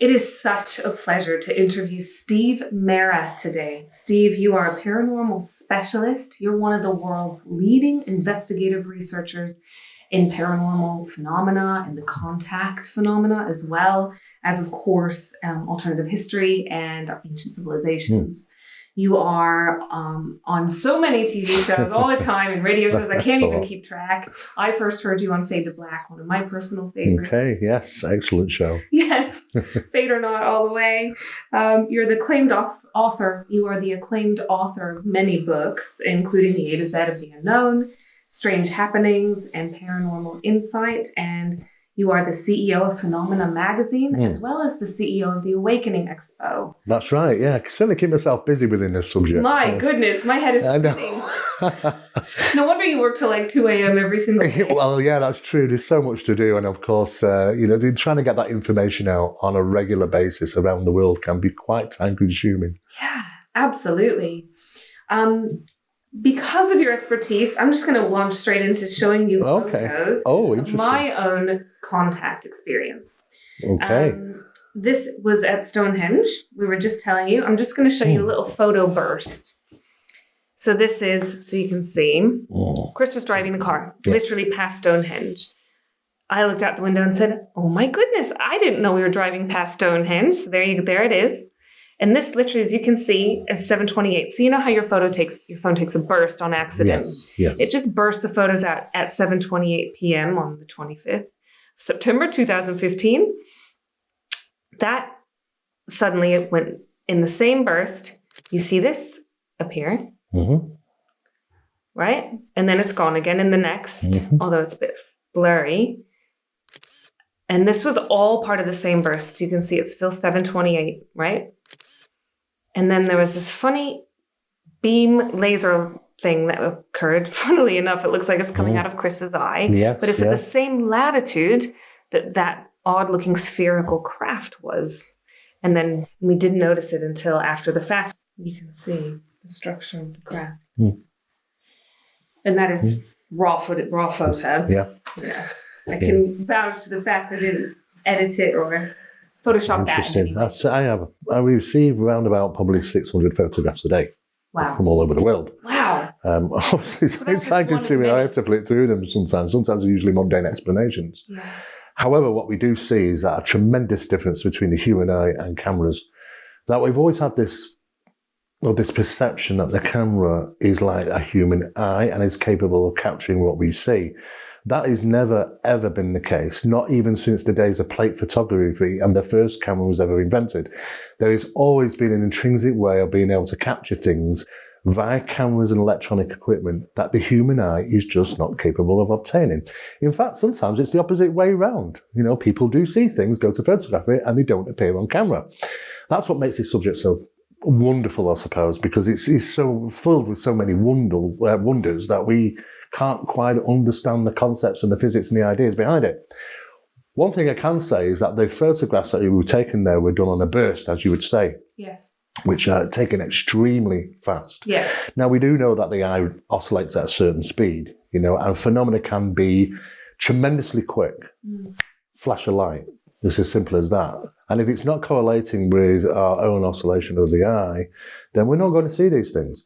It is such a pleasure to interview Steve Mera today. Steve, you are a paranormal specialist. You're one of the world's leading investigative researchers in paranormal phenomena and the contact phenomena, as well as, of course, alternative history and our ancient civilizations. You are on so many TV shows all the time and radio shows, I can't even keep track. I first heard you on Fade to Black, one of my personal favorites. Okay, yes, excellent show. Yes, Fade or Not all the way. You're the acclaimed author. You are the acclaimed author of many books, including The A to Z of the Unknown, Strange Happenings, and Paranormal Insight. And you are the CEO of Phenomena magazine, as well as the CEO of the Awakening Expo. That's right, yeah. I can certainly keep myself busy within this subject. My goodness, my head is spinning. No wonder you work till like 2 a.m. every single day. Well, yeah, that's true. There's so much to do. And of course, they're trying to get that information out on a regular basis around the world can be quite time-consuming. Yeah, absolutely. Because of your expertise, I'm just going to launch straight into showing you photos of my own contact experience. Okay. This was at Stonehenge. We were just telling you. I'm just going to show you a little photo burst. So this is, so you can see, Chris was driving the car, literally past Stonehenge. I looked out the window and said, oh my goodness, I didn't know we were driving past Stonehenge. So there it is. And this literally, as you can see, is 7:28. So you know how your phone takes a burst on accident. Yes. It just burst the photos out at 7:28 p.m. on the 25th of September 2015. That suddenly it went in the same burst. You see this appear, right? And then it's gone again in the next, although it's a bit blurry. And this was all part of the same burst. You can see it's still 7:28, right? And then there was this funny beam laser thing that occurred. Funnily enough, it looks like it's coming out of Chris's eye. Yes, but it's at the same latitude that odd-looking spherical craft was. And then we didn't notice it until after the fact. You can see the structure of the craft. And that is raw photo. Yeah. I can vouch to the fact I didn't edit it or Photoshop that. Interesting. I receive around about probably 600 photographs a day. Wow. From all over the world. Wow. Obviously, it's time-consuming. I have to flip through them sometimes. Sometimes they're usually mundane explanations. Yeah. However, what we do see is that a tremendous difference between the human eye and cameras. That we've always had this perception that the camera is like a human eye and is capable of capturing what we see. That has never, ever been the case, not even since the days of plate photography and the first camera was ever invented. There has always been an intrinsic way of being able to capture things via cameras and electronic equipment that the human eye is just not capable of obtaining. In fact, sometimes it's the opposite way around. People do see things, go to photograph it, and they don't appear on camera. That's what makes this subject so wonderful, I suppose, because it's so filled with so many wonders that we can't quite understand the concepts and the physics and the ideas behind it. One thing I can say is that the photographs that were taken there were done on a burst, as you would say. Yes. Which are taken extremely fast. Yes. Now, we do know that the eye oscillates at a certain speed, and phenomena can be tremendously quick. Flash of light. It's as simple as that. And if it's not correlating with our own oscillation of the eye, then we're not going to see these things.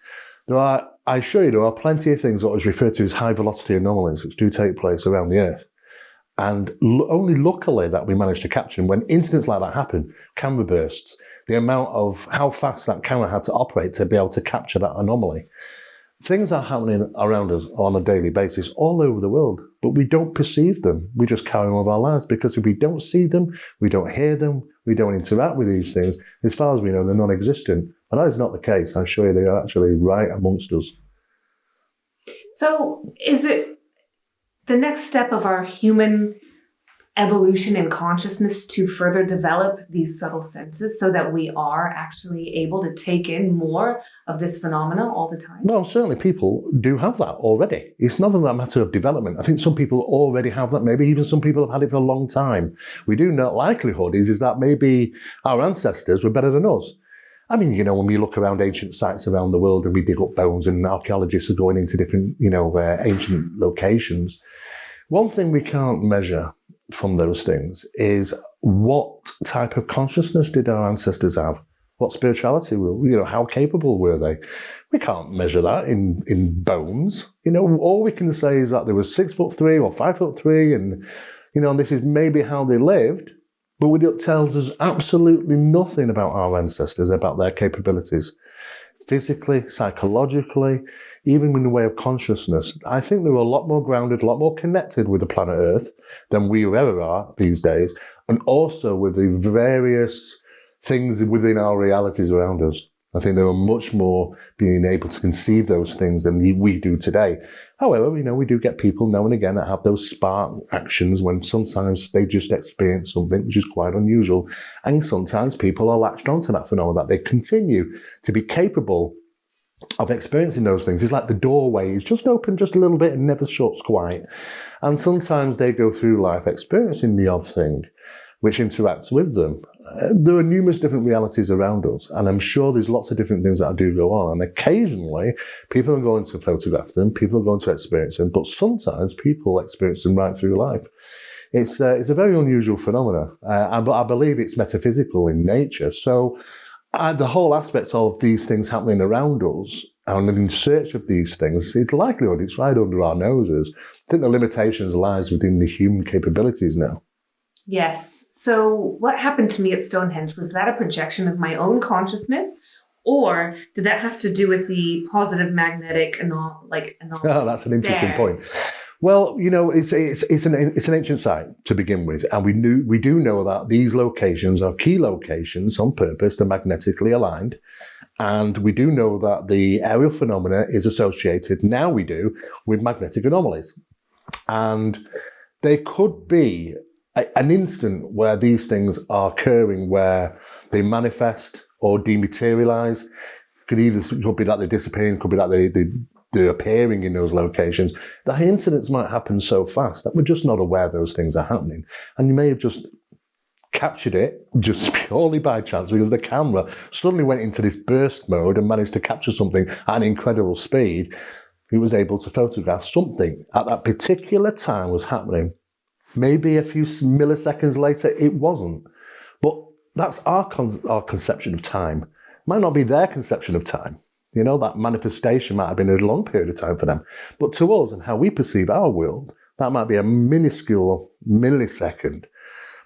I assure you, there are plenty of things that is referred to as high-velocity anomalies, which do take place around the Earth. And only luckily that we managed to capture them. When incidents like that happen, camera bursts, the amount of how fast that camera had to operate to be able to capture that anomaly. Things are happening around us on a daily basis all over the world, but we don't perceive them. We just carry on with our lives because if we don't see them, we don't hear them, we don't interact with these things, as far as we know, they're non-existent. And that is not the case. I assure you they are actually right amongst us. So is it the next step of our human evolution and consciousness to further develop these subtle senses so that we are actually able to take in more of this phenomena all the time? Well, certainly people do have that already. It's not a matter of development. I think some people already have that. Maybe even some people have had it for a long time. We do know likelihood is that maybe our ancestors were better than us. I mean, when we look around ancient sites around the world and we dig up bones and archaeologists are going into different, ancient locations, one thing we can't measure from those things is what type of consciousness did our ancestors have? What spirituality were, how capable were they? We can't measure that in bones. All we can say is that they were 6'3" or 5'3", and this is maybe how they lived, but it tells us absolutely nothing about our ancestors, about their capabilities. Physically, psychologically, even in the way of consciousness. I think they were a lot more grounded, a lot more connected with the planet Earth than we ever are these days, and also with the various things within our realities around us. I think they were much more being able to conceive those things than we do today. However, we do get people now and again that have those spark actions when sometimes they just experience something which is quite unusual. And sometimes people are latched onto that phenomenon, that they continue to be capable of experiencing those things. It's like the doorway is just open just a little bit and never shuts quite. And sometimes they go through life experiencing the odd thing which interacts with them. There are numerous different realities around us, and I'm sure there's lots of different things that do go on. And occasionally, people are going to photograph them, people are going to experience them, but sometimes people experience them right through life. It's a very unusual phenomenon, but I believe it's metaphysical in nature. So the whole aspect of these things happening around us and in search of these things, it's likelihood it's right under our noses. I think the limitations lies within the human capabilities now. Yes. So what happened to me at Stonehenge? Was that a projection of my own consciousness? Or did that have to do with the positive magnetic anomalies? Oh, that's an interesting point. Well, it's an ancient site to begin with, and we do know that these locations are key locations on purpose. They're magnetically aligned, and we do know that the aerial phenomena is associated, now we do, with magnetic anomalies, and there could be an instant where these things are occurring, where they manifest or dematerialize. Could be that they're disappearing, could be that they're appearing in those locations. The incidents might happen so fast that we're just not aware those things are happening. And you may have just captured it just purely by chance because the camera suddenly went into this burst mode and managed to capture something at an incredible speed. It was able to photograph something at that particular time was happening. Maybe a few milliseconds later, it wasn't. But that's our conception of time. It might not be their conception of time. That manifestation might have been a long period of time for them. But to us and how we perceive our world, that might be a minuscule millisecond,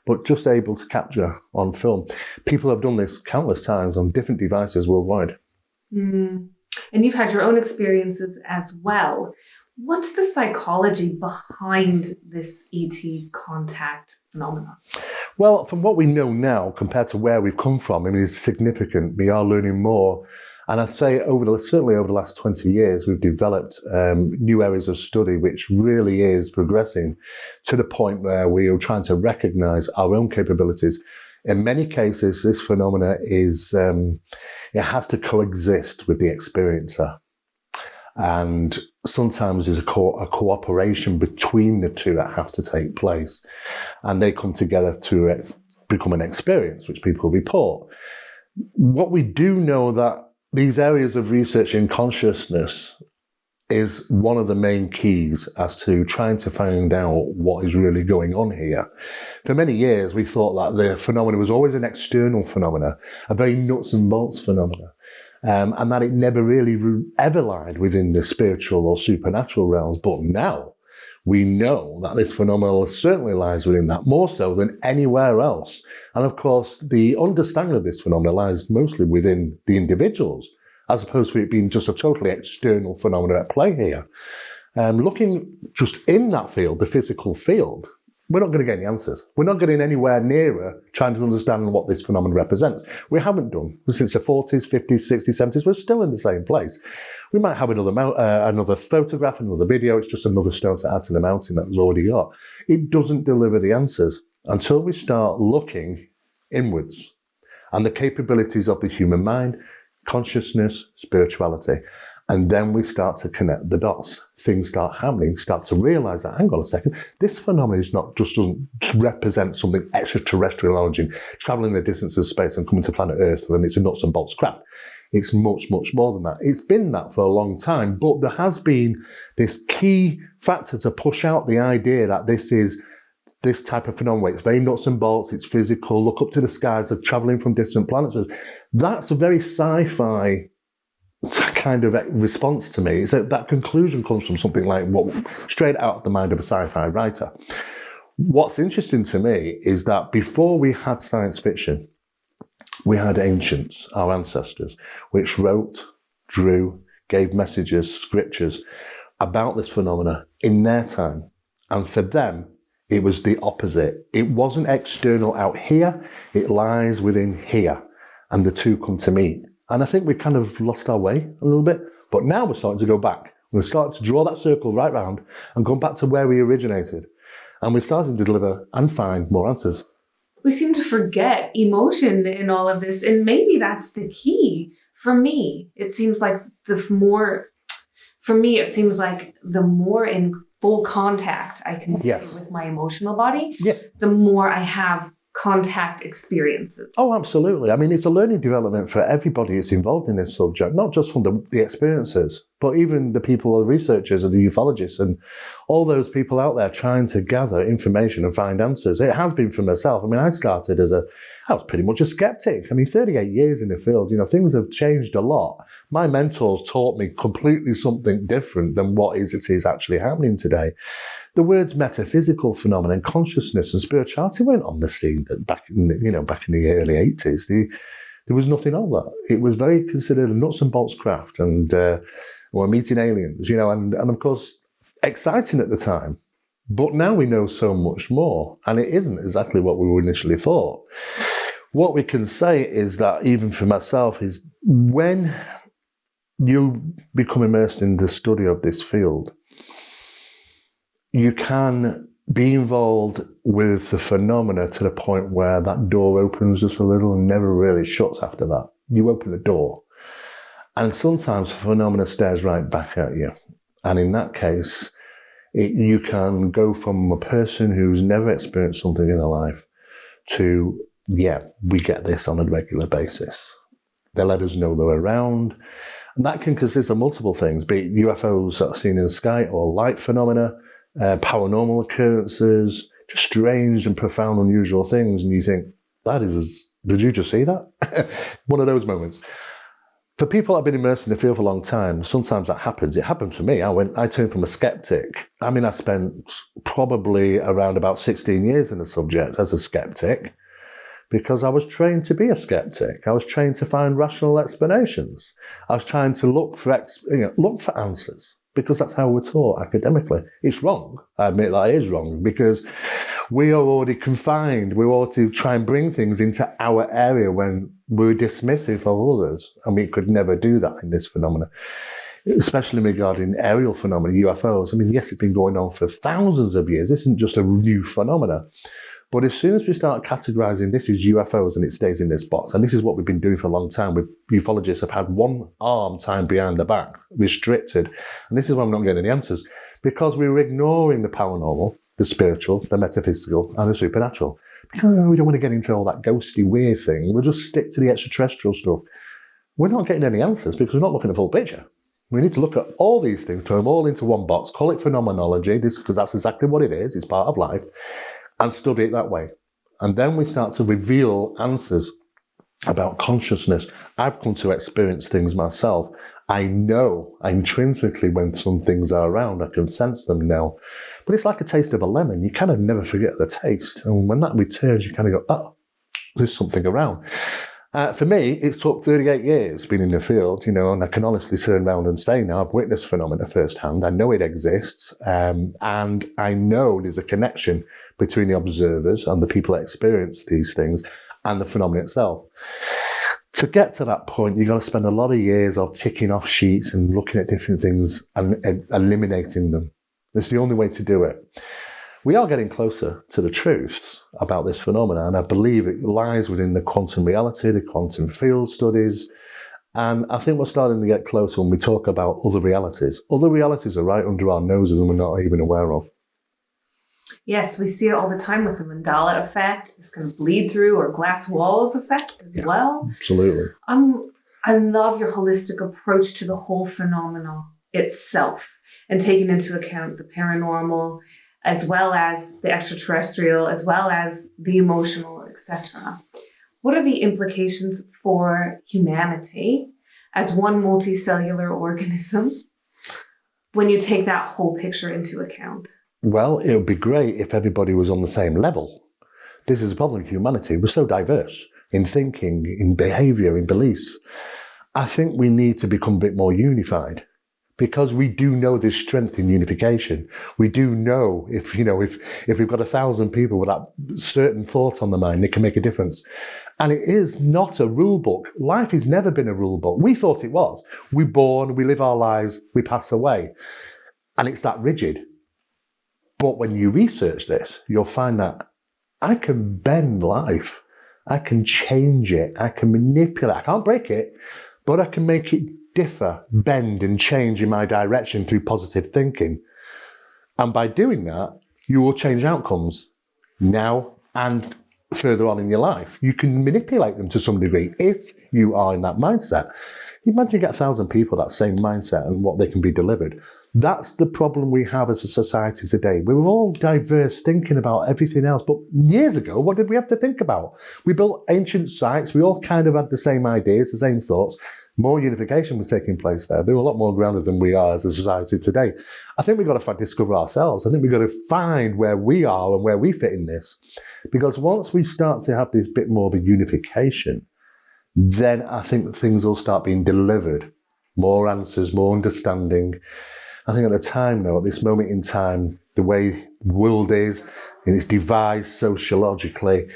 but just able to capture on film. People have done this countless times on different devices worldwide. And you've had your own experiences as well. What's the psychology behind this ET contact phenomenon? Well, from what we know now, compared to where we've come from, it's significant. We are learning more. And I'd say certainly over the last 20 years, we've developed new areas of study, which really is progressing to the point where we are trying to recognize our own capabilities. In many cases, this phenomena it has to coexist with the experiencer. And sometimes there's a cooperation between the two that have to take place. And they come together to become an experience, which people report. What we do know that these areas of research in consciousness is one of the main keys as to trying to find out what is really going on here. For many years, we thought that the phenomena was always an external phenomena, a very nuts and bolts phenomena. And that it never really ever lied within the spiritual or supernatural realms. But now we know that this phenomenon certainly lies within that, more so than anywhere else. And of course, the understanding of this phenomenon lies mostly within the individuals, as opposed to it being just a totally external phenomenon at play here. Looking just in that field, the physical field, we're not going to get any answers. We're not getting anywhere nearer trying to understand what this phenomenon represents. We haven't done since the 40s, 50s, 60s, 70s. We're still in the same place. We might have another photograph, another video. It's just another stone to add to the mountain that was already got. It doesn't deliver the answers until we start looking inwards and the capabilities of the human mind, consciousness, spirituality. And then we start to connect the dots. Things start happening, start to realize that, hang on a second, this phenomenon doesn't represent something extraterrestrial origin, traveling the distances of space and coming to planet Earth, and it's a nuts and bolts craft. It's much, much more than that. It's been that for a long time, but there has been this key factor to push out the idea that this is this type of phenomenon. It's very nuts and bolts, it's physical, look up to the skies, they're traveling from distant planets. That's a very sci-fi kind of response to me. So that conclusion comes from something like what straight out of the mind of a sci-fi writer. What's interesting to me is that before we had science fiction, we had ancients, our ancestors, which wrote, drew, gave messages, scriptures about this phenomena in their time. And for them, it was the opposite. It wasn't external out here, it lies within here. And the two come to meet. And I think we kind of lost our way a little bit. But now we're starting to go back. We're starting to draw that circle right round and go back to where we originated. And we're starting to deliver and find more answers. We seem to forget emotion in all of this. And maybe that's the key. For me, it seems like the more in full contact I can stay with my emotional body, the more I have contact experiences. Oh, absolutely. I mean, it's a learning development for everybody who's involved in this subject, not just from the experiences, but even the people, the researchers and the ufologists and all those people out there trying to gather information and find answers. It has been for myself. I mean, I was pretty much a skeptic. I mean, 38 years in the field, things have changed a lot. My mentors taught me completely something different than what it is actually happening today. The words metaphysical phenomenon, consciousness and spirituality weren't on the scene back in the early 80s. There was nothing of that. It was very considered a nuts and bolts craft, and we're meeting aliens, and of course, exciting at the time. But now we know so much more, and it isn't exactly what we initially thought. What we can say is that, even for myself, is when you become immersed in the study of this field, you can be involved with the phenomena to the point where that door opens just a little and never really shuts after that. You open the door, and sometimes the phenomena stares right back at you. And in that case, you can go from a person who's never experienced something in their life to, we get this on a regular basis. They let us know they're around. And that can consist of multiple things, be it UFOs that are seen in the sky or light phenomena, paranormal occurrences, just strange and profound, unusual things. And you think, did you just see that? One of those moments. For people that have been immersed in the field for a long time, sometimes that happens. It happened for me. I turned from a skeptic. I mean, I spent probably around about 16 years in the subject as a skeptic because I was trained to be a skeptic. I was trained to find rational explanations. I was trying to look for answers because that's how we're taught academically. It's wrong. I admit that it is wrong because we are already confined. We ought to try and bring things into our area when we're dismissive of others, and we could never do that in this phenomena, especially regarding aerial phenomena, UFOs. I mean, yes, it's been going on for thousands of years. This isn't just a new phenomena. But as soon as we start categorizing this is UFOs and it stays in this box, and this is what we've been doing for a long time, ufologists have had one arm tied behind the back, restricted, and this is why we're not getting any answers, because we were ignoring the paranormal, the spiritual, the metaphysical, and the supernatural. Because we don't want to get into all that ghosty, weird thing. We'll just stick to the extraterrestrial stuff. We're not getting any answers because we're not looking at the full picture. We need to look at all these things, turn them all into one box, call it phenomenology, because that's exactly what it is. It's part of life. And study it that way. And then we start to reveal answers about consciousness. I've come to experience things myself. I know intrinsically when some things are around. I can sense them now. But it's like a taste of a lemon. You kind of never forget the taste. And when that returns, you kind of go, oh, there's something around. For me, it took 38 years being in the field, and I can honestly turn around and say now I've witnessed phenomena firsthand. I know it exists. And I know there's a connection between the observers and the people that experience these things and the phenomenon itself. To get to that point, you've got to spend a lot of years of ticking off sheets and looking at different things and eliminating them. It's the only way to do it. We are getting closer to the truth about this phenomenon, and I believe it lies within the quantum reality, the quantum field studies, and I think we're starting to get closer when we talk about other realities. Other realities are right under our noses and we're not even aware of. Yes, we see it all the time with the Mandela effect, this kind of bleed through or glass walls effect as well. Absolutely. I love your holistic approach to the whole phenomenon itself and taking into account the paranormal as well as the extraterrestrial, as well as the emotional, etc. What are the implications for humanity as one multicellular organism when you take that whole picture into account? Well, it would be great if everybody was on the same level. This is a problem with humanity. We're so diverse in thinking, in behaviour, in beliefs. I think we need to become a bit more unified, because we do know there's strength in unification. We do know if we've got 1,000 people with that certain thought on the mind, it can make a difference. And it is not a rule book. Life has never been a rule book. We thought it was. We're born, we live our lives, we pass away. And it's that rigid. But when you research this, you'll find that I can bend life. I can change it. I can manipulate. I can't break it, but I can make it differ, bend and change in my direction through positive thinking. And by doing that, you will change outcomes now and further on in your life. You can manipulate them to some degree if you are in that mindset. Imagine you get 1,000 people that same mindset and what they can be delivered. That's the problem we have as a society today. We were all diverse thinking about everything else. But years ago, what did we have to think about? We built ancient sites. We all kind of had the same ideas, the same thoughts. More unification was taking place there. They were a lot more grounded than we are as a society today. I think we've got to discover ourselves. I think we've got to find where we are and where we fit in this. Because once we start to have this bit more of a unification, then I think things will start being delivered. More answers, more understanding. I think at the time, though, at this moment in time, the way the world is, and it's devised sociologically,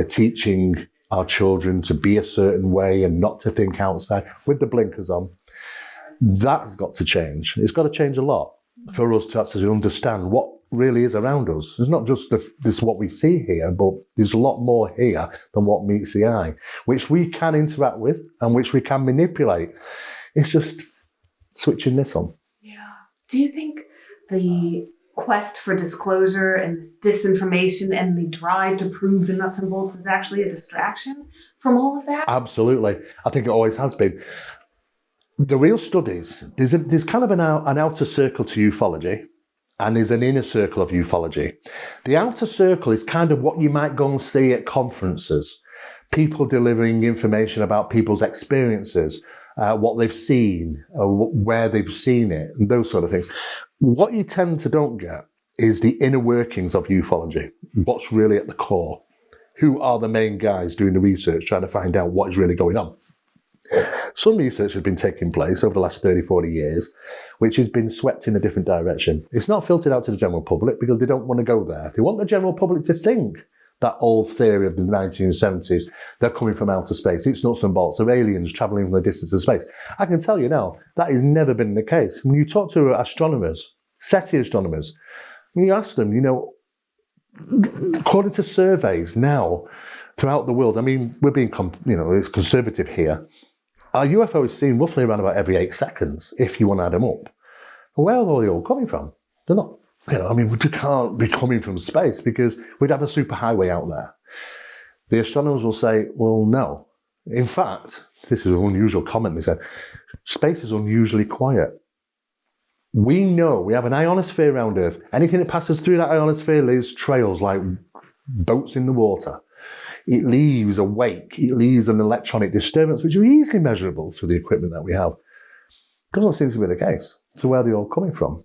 teaching our children to be a certain way and not to think outside with the blinkers on, that's got to change. It's got to change a lot for us to actually understand what really is around us. It's not just this what we see here, but there's a lot more here than what meets the eye, which we can interact with and which we can manipulate. It's just switching this on. Yeah. Do you think the quest for disclosure and this disinformation and the drive to prove the nuts and bolts is actually a distraction from all of that? Absolutely. I think it always has been. The real studies, there's kind of an outer circle to ufology, and there's an inner circle of ufology. The outer circle is kind of what you might go and see at conferences. People delivering information about people's experiences, what they've seen, where they've seen it, and those sort of things. What you tend to don't get is the inner workings of ufology. What's really at the core? Who are the main guys doing the research, trying to find out what is really going on? Some research has been taking place over the last 30, 40 years, which has been swept in a different direction. It's not filtered out to the general public because they don't want to go there. They want the general public to think that old theory of the 1970s, they're coming from outer space. It's nuts and bolts. They're aliens traveling from the distance of space. I can tell you now, that has never been the case. When you talk to astronomers, SETI astronomers, when you ask them, according to surveys now throughout the world, I mean, we're being, it's conservative here. Our UFO is seen roughly around about every 8 seconds, if you want to add them up. Where are they all coming from? They're not. We can't be coming from space because we'd have a superhighway out there. The astronomers will say, well, no. In fact, this is an unusual comment, they said, space is unusually quiet. We know we have an ionosphere around Earth. Anything that passes through that ionosphere leaves trails like boats in the water. It leaves a wake. It leaves an electronic disturbance, which are easily measurable through the equipment that we have. Doesn't seem to be the case. So where are they all coming from?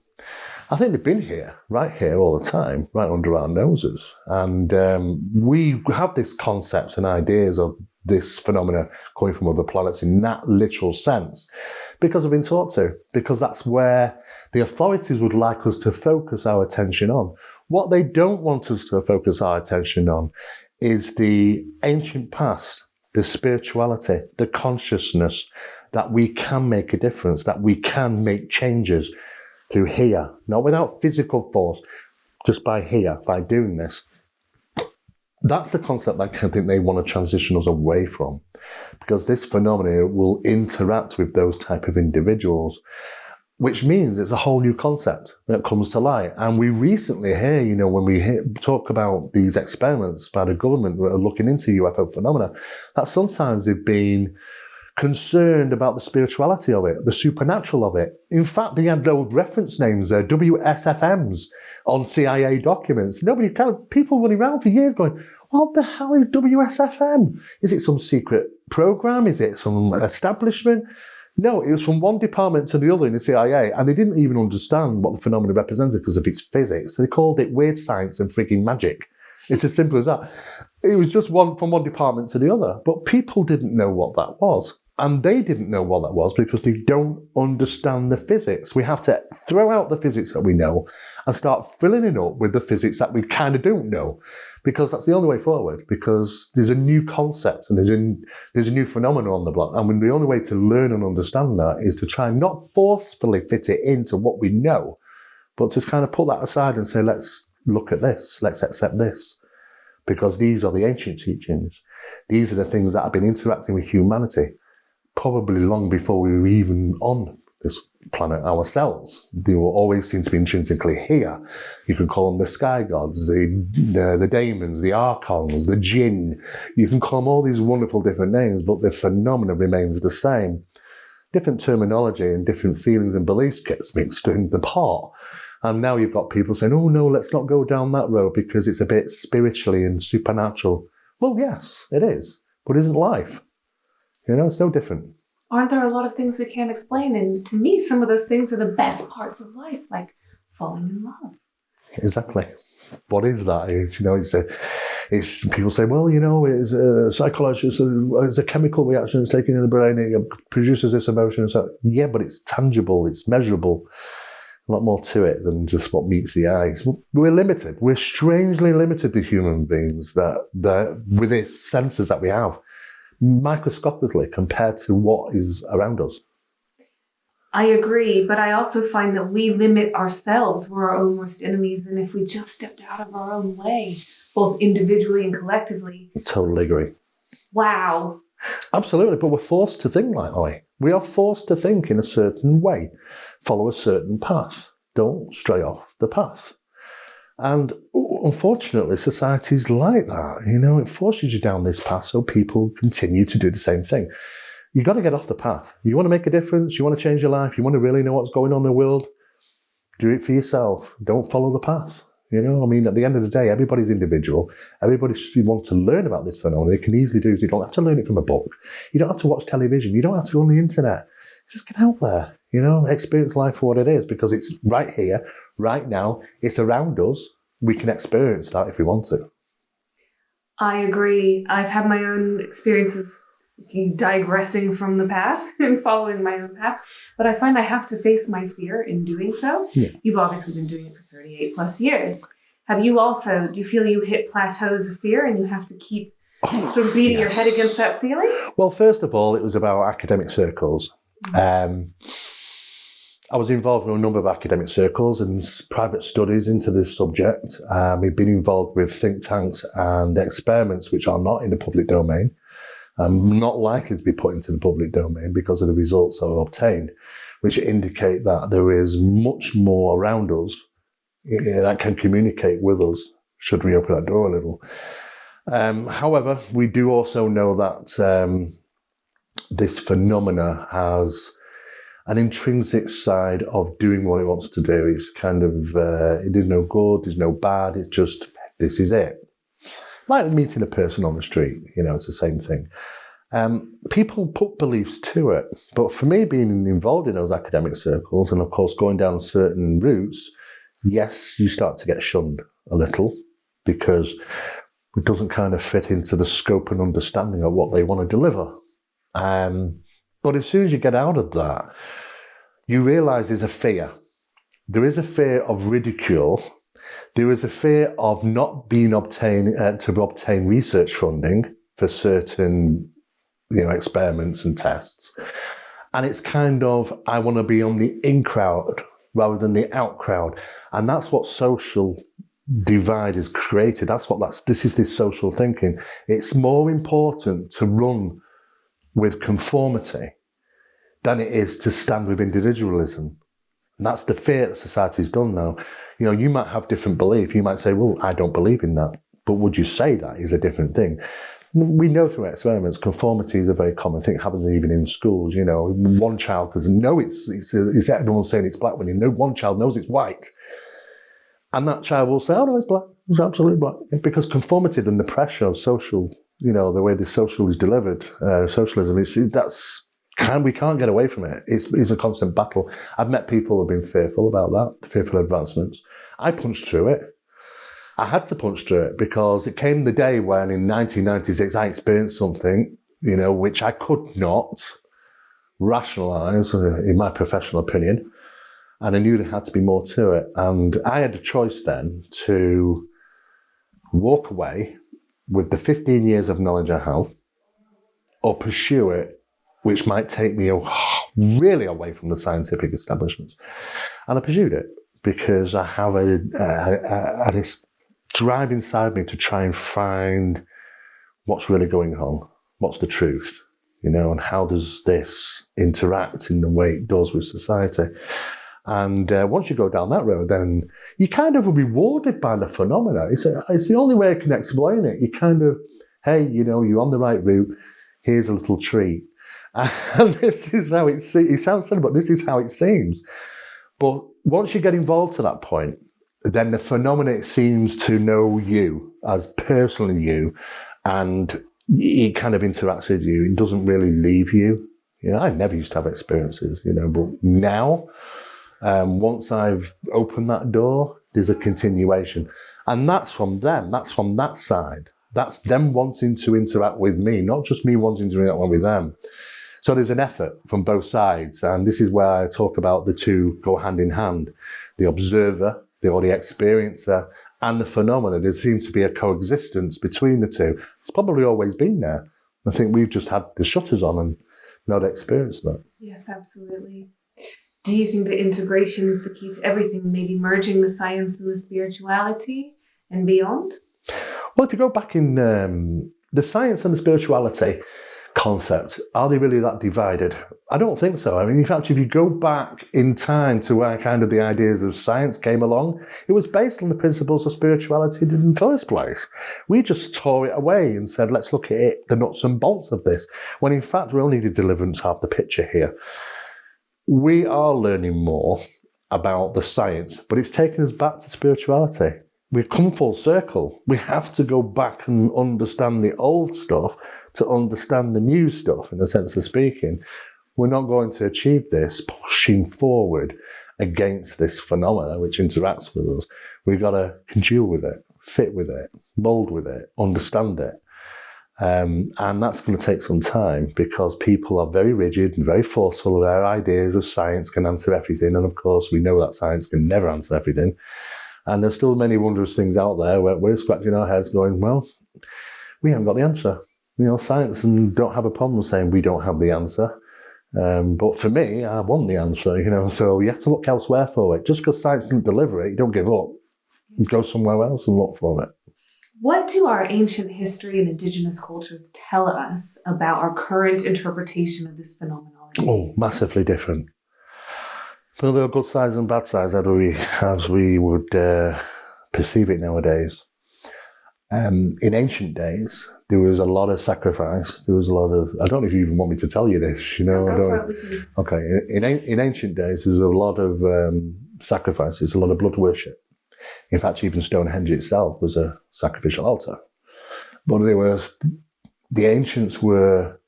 I think they've been here, right here all the time, right under our noses. And we have this concepts and ideas of this phenomena coming from other planets in that literal sense because we've been taught to, because that's where the authorities would like us to focus our attention on. What they don't want us to focus our attention on is the ancient past, the spirituality, the consciousness that we can make a difference, that we can make changes through here, not without physical force, just by here, by doing this. That's the concept that I think they want to transition us away from, because this phenomenon will interact with those type of individuals, which means it's a whole new concept that comes to light. And we recently hear, when we talk about these experiments by the government that are looking into UFO phenomena, that sometimes they've been concerned about the spirituality of it, the supernatural of it. In fact, they had old reference names, WSFMs, on CIA documents. People running around for years going, what the hell is WSFM? Is it some secret program? Is it some establishment? No, it was from one department to the other in the CIA, and they didn't even understand what the phenomenon represented because of its physics. So they called it weird science and freaking magic. It's as simple as that. It was just from one department to the other. But people didn't know what that was. And they didn't know what that was because they don't understand the physics. We have to throw out the physics that we know and start filling it up with the physics that we kind of don't know, because that's the only way forward, because there's a new concept and there's a new phenomenon on the block. And the only way to learn and understand that is to try and not forcefully fit it into what we know, but to kind of put that aside and say, let's look at this, let's accept this, because these are the ancient teachings. These are the things that have been interacting with humanity probably long before we were even on this planet ourselves. They will always seem to be intrinsically here. You can call them the sky gods, the daemons, the archons, the jinn. You can call them all these wonderful different names, but the phenomenon remains the same. Different terminology and different feelings and beliefs gets mixed in the pot. And now you've got people saying, oh no, let's not go down that road because it's a bit spiritually and supernatural. Well, yes, it is. But isn't life? It's no different. Aren't there a lot of things we can't explain? And to me, some of those things are the best parts of life, like falling in love. Exactly. What is that? It's people say, well, it's a psychology, it's a chemical reaction that's taken in the brain, it produces this emotion. So, yeah, but it's tangible, it's measurable. A lot more to it than just what meets the eye. We're limited. We're strangely limited to human beings that with the senses that we have, microscopically compared to what is around us. I agree, but I also find that we limit ourselves. We're our own worst enemies, and if we just stepped out of our own way, both individually and collectively. I totally agree. Wow. Absolutely, but we're forced to think that way. We are forced to think in a certain way, follow a certain path, don't stray off the path. And unfortunately, society's like that. It forces you down this path so people continue to do the same thing. You've got to get off the path. You want to make a difference, you want to change your life, you want to really know what's going on in the world, do it for yourself. Don't follow the path. At the end of the day, everybody's individual. Everybody wants to learn about this phenomenon. They can easily do it. You don't have to learn it from a book. You don't have to watch television. You don't have to go on the internet. Just get out there, experience life for what it is, because it's right here, right now. It's around us. We can experience that if we want to. I agree. I've had my own experience of digressing from the path and following my own path, but I find I have to face my fear in doing so. Yeah. You've obviously been doing it for 38 plus years. Have you also, do you feel you hit plateaus of fear and you have to keep sort of beating your head against that ceiling? Well, first of all, it was about academic circles. I was involved in a number of academic circles and private studies into this subject. We've been involved with think tanks and experiments which are not in the public domain, not likely to be put into the public domain because of the results that are obtained, which indicate that there is much more around us that can communicate with us should we open that door a little. However, we do also know that this phenomena has an intrinsic side of doing what it wants to do. It's kind of, it is no good, there's no bad, it's just, this is it. Like meeting a person on the street, it's the same thing. People put beliefs to it, but for me, being involved in those academic circles and of course going down certain routes, yes, you start to get shunned a little because it doesn't kind of fit into the scope and understanding of what they want to deliver. But as soon as you get out of that, you realise there's a fear. There is a fear of ridicule. There is a fear of not being to obtain research funding for certain, experiments and tests. And it's kind of, I want to be on the in crowd rather than the out crowd. And that's what social divide is created. This is this social thinking. It's more important to run with conformity than it is to stand with individualism. And that's the fear that society's done now. You might have different belief. You might say, well, I don't believe in that. But would you say that is a different thing? we know through experiments, conformity is a very common thing. It happens even in schools. One child doesn't know it's everyone's saying it's black when one child knows it's white. And that child will say, oh, no, it's black. It's absolutely black. Because conformity and the pressure of social, the way the social is delivered, socialism, we can't get away from it. It's a constant battle. I've met people who have been fearful about that, fearful of advancements. I punched through it. I had to punch through it because it came the day when in 1996 I experienced something, which I could not rationalise in my professional opinion. And I knew there had to be more to it. And I had a choice then to walk away with the 15 years of knowledge I have or pursue it, which might take me really away from the scientific establishments. And I pursued it because I have this drive inside me to try and find what's really going on, what's the truth, and how does this interact in the way it does with society. And once you go down that road, then you kind of are rewarded by the phenomena. It's the only way I can explain it. You kind of, hey, you're on the right route. Here's a little treat. And this is how it seems. It sounds silly, but this is how it seems. But once you get involved to that point, then the phenomena seems to know you as personally you, and it kind of interacts with you. It doesn't really leave you. I never used to have experiences, but now, once I've opened that door, there's a continuation. And that's from them. That's from that side. That's them wanting to interact with me, not just me wanting to interact with them. So there's an effort from both sides. And this is where I talk about the two go hand in hand. The observer, the experiencer, and the phenomena. There seems to be a coexistence between the two. It's probably always been there. I think we've just had the shutters on and not experienced that. Yes, absolutely. Do you think that integration is the key to everything, maybe merging the science and the spirituality and beyond? Well, if you go back in the science and the spirituality concept, are they really that divided? I don't think so. I mean, in fact, if you go back in time to where kind of the ideas of science came along, it was based on the principles of spirituality in the first place. We just tore it away and said, let's look at it, the nuts and bolts of this, when in fact we only need deliverance half the picture here. We are learning more about the science, but it's taken us back to spirituality. We've come full circle. We have to go back and understand the old stuff to understand the new stuff, in a sense of speaking. We're not going to achieve this pushing forward against this phenomena which interacts with us. We've got to congeal with it, fit with it, mold with it, understand it. And that's going to take some time because people are very rigid and very forceful. Their ideas of science can answer everything. And of course, we know that science can never answer everything. And there's still many wondrous things out there where we're scratching our heads going, well, we haven't got the answer. Science don't have a problem saying we don't have the answer. But for me, I want the answer, so you have to look elsewhere for it. Just because science didn't deliver it, you don't give up. Go somewhere else and look for it. What do our ancient history and indigenous cultures tell us about our current interpretation of this phenomenology? Oh, massively different. Well, there are good sides and bad sides as we would perceive it nowadays. In ancient days, there was a lot of sacrifice. There was a lot of, I don't know if you even want me to tell you this, Okay. In ancient days, there was a lot of sacrifices, a lot of blood worship. In fact, even Stonehenge itself was a sacrificial altar. But the ancients were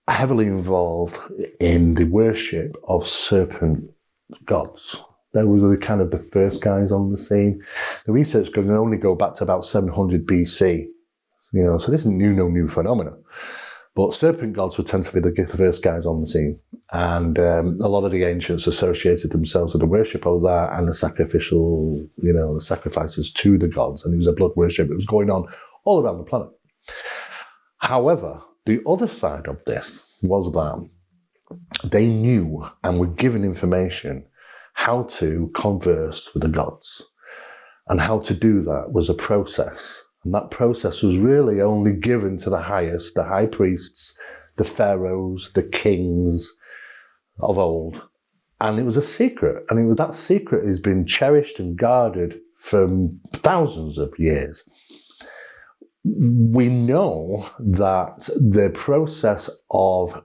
heavily involved in the worship of serpent gods. They were kind of the first guys on the scene. The research can only go back to about 700 BC. So this isn't no new phenomena. But serpent gods would tend to be the first guys on the scene. And a lot of the ancients associated themselves with the worship of that and the sacrificial, the sacrifices to the gods. And it was a blood worship that was going on all around the planet. However, the other side of this was that they knew and were given information how to converse with the gods. And how to do that was a process. And that process was really only given to the highest, the high priests, the pharaohs, the kings of old. And it was a secret. And that secret has been cherished and guarded for thousands of years. we know that the process of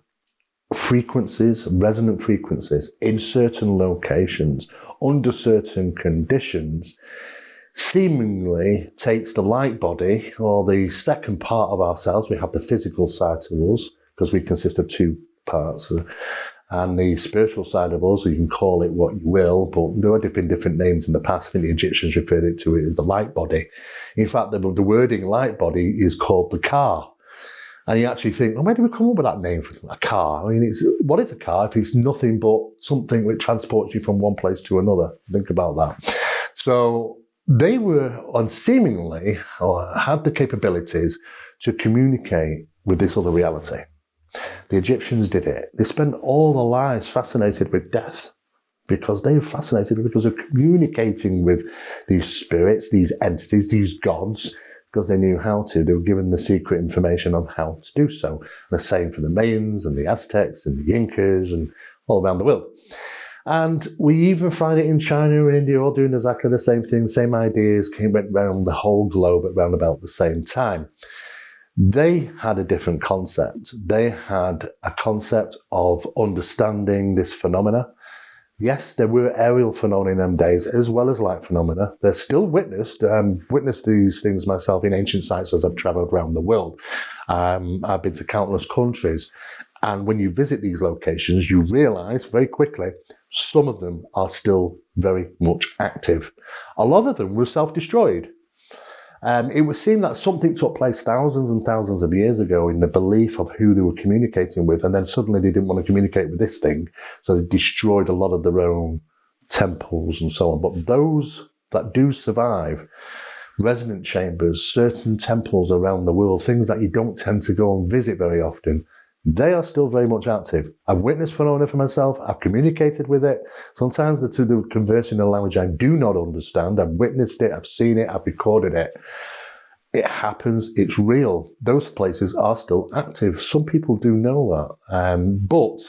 frequencies, resonant frequencies, in certain locations, under certain conditions, seemingly takes the light body, or the second part of ourselves. We have the physical side to us, because we consist of two parts, and the spiritual side of us, you can call it what you will, but there have been different names in the past. I think the Egyptians referred to it as the light body. In fact, the wording light body is called the car. And you actually think, well, where did we come up with that name for a car? I mean, what is a car if it's nothing but something which transports you from one place to another? Think about that. So they were seemingly, or had the capabilities to communicate with this other reality. The Egyptians did it. They spent all their lives fascinated with death, because they were fascinated because of communicating with these spirits, these entities, these gods, because they knew how to. They were given the secret information on how to do so. The same for the Mayans and the Aztecs and the Incas and all around the world. And we even find it in China and India, all doing exactly the same thing. Same ideas went around the whole globe at around about the same time. They had a different concept. They had a concept of understanding this phenomena. Yes, there were aerial phenomena in them days, as well as light phenomena. They're still witnessed. Witnessed these things myself in ancient sites as I've travelled around the world. I've been to countless countries. And when you visit these locations, you realise very quickly some of them are still very much active. A lot of them were self-destroyed. It would seem that something took place thousands and thousands of years ago in the belief of who they were communicating with, and then suddenly they didn't want to communicate with this thing, so they destroyed a lot of their own temples and so on. But those that do survive, resonant chambers, certain temples around the world, things that you don't tend to go and visit very often, they are still very much active. I've witnessed phenomena for myself. I've communicated with it. Sometimes they're conversing in a language I do not understand. I've witnessed it. I've seen it. I've recorded it. It happens. It's real. Those places are still active. Some people do know that. But